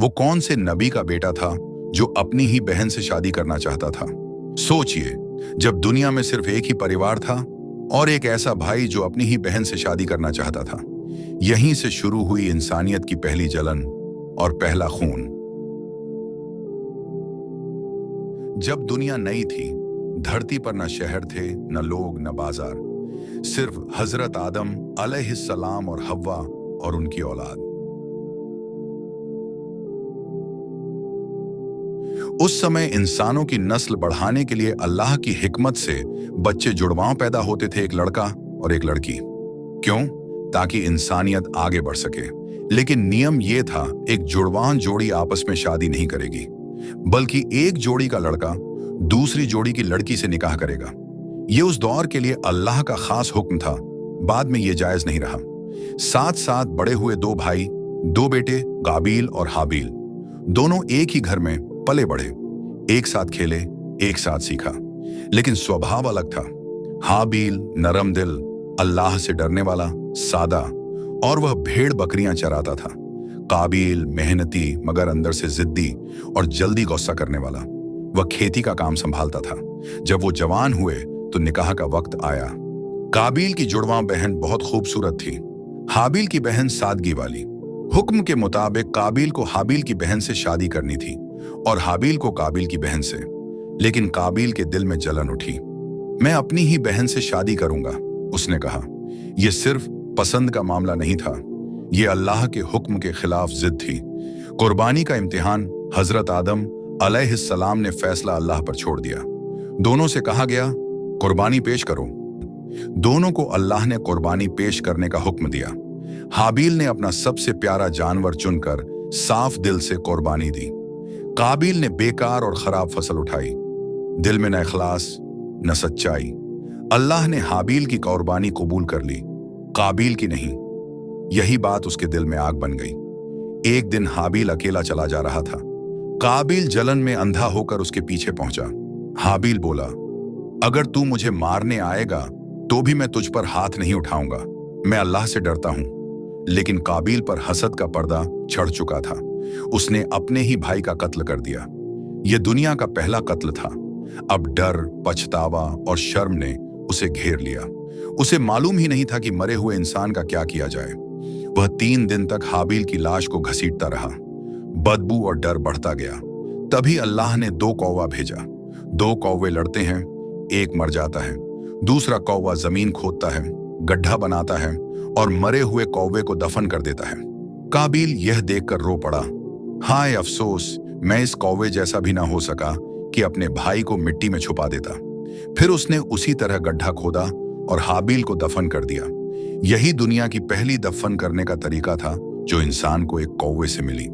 वो कौन से नबी का बेटा था जो अपनी ही बहन से शादी करना चाहता था? सोचिए, जब दुनिया में सिर्फ एक ही परिवार था और एक ऐसा भाई जो अपनी ही बहन से शादी करना चाहता था। यहीं से शुरू हुई इंसानियत की पहली जलन और पहला खून। जब दुनिया नई थी, धरती पर न शहर थे, न लोग, न बाजार, सिर्फ हजरत आदम अलैहिस्सलाम और हव्वा और उनकी औलाद। उस समय इंसानों की नस्ल बढ़ाने के लिए अल्लाह की हिकमत से बच्चे जुड़वां पैदा होते थे, एक लड़का और एक लड़की। क्यों? ताकि इंसानियत आगे बढ़ सके। लेकिन नियम यह था, एक जुड़वां जोड़ी आपस में शादी नहीं करेगी, बल्कि एक जोड़ी का लड़का दूसरी जोड़ी की लड़की से निकाह करेगा। यह उस दौर के लिए अल्लाह का खास हुक्म था। बाद में यह जायज नहीं रहा। साथ साथ बड़े हुए दो भाई, दो बेटे, काबिल और हाबिल, दोनों एक ही घर में पले बढ़े, एक साथ खेले, एक साथ सीखा, लेकिन स्वभाव अलग था। हाबिल नरम दिल, अल्लाह से डरने वाला, सादा, और वह भेड़ बकरियां चराता था। काबिल मेहनती मगर अंदर से जिद्दी और जल्दी गुस्सा करने वाला, वह खेती का काम संभालता था। जब वो जवान हुए तो निकाह का वक्त आया। काबिल की जुड़वां बहन बहुत खूबसूरत थी, हाबिल की बहन सादगी वाली। हुक्म के मुताबिक काबिल को हाबिल की बहन से शादी करनी थी और हाबिल को काबिल की बहन से। लेकिन काबिल के दिल में जलन उठी। मैं अपनी ही बहन से शादी करूंगा, उसने कहा। यह सिर्फ पसंद का मामला नहीं था, यह अल्लाह के हुक्म के खिलाफ जिद थी। कुर्बानी का इम्तिहान हजरत आदम अलैहिस्सलाम ने फैसला अल्लाह पर छोड़ दिया। दोनों से कहा गया, कुर्बानी पेश करो। दोनों को अल्लाह ने कुर्बानी पेश करने का हुक्म दिया। हाबिल ने अपना सबसे प्यारा जानवर चुनकर साफ दिल से कुर्बानी दी। काबिल ने बेकार और खराब फसल उठाई, दिल में न इखलास न सच्चाई। अल्लाह ने हाबिल की कुर्बानी कबूल कर ली, काबिल की नहीं। यही बात उसके दिल में आग बन गई। एक दिन हाबिल अकेला चला जा रहा था। काबिल जलन में अंधा होकर उसके पीछे पहुंचा। हाबिल बोला, अगर तू मुझे मारने आएगा तो भी मैं तुझ पर हाथ नहीं उठाऊंगा, मैं अल्लाह से डरता हूं। लेकिन काबिल पर हसद का पर्दा चढ़ चुका था। उसने अपने ही भाई का कत्ल कर दिया। यह दुनिया का पहला कत्ल था। अब डर, पछतावा और शर्म ने उसे घेर लिया। उसे मालूम ही नहीं था कि मरे हुए इंसान का क्या किया जाए। वह 3 दिन तक हाबिल की लाश को घसीटता रहा। बदबू और डर बढ़ता गया। तभी अल्लाह ने 2 कौवा भेजा। 2 कौवे लड़ते हैं, एक मर जाता है, दूसरा कौवा जमीन खोदता है, गड्ढा बनाता है और मरे हुए कौवे को दफन कर देता है। काबिल यह देखकर रो पड़ा, हाय अफसोस, मैं इस कौवे जैसा भी ना हो सका कि अपने भाई को मिट्टी में छुपा देता। फिर उसने उसी तरह गड्ढा खोदा और हाबिल को दफन कर दिया। यही दुनिया की पहली दफन करने का तरीका था जो इंसान को एक कौवे से मिली।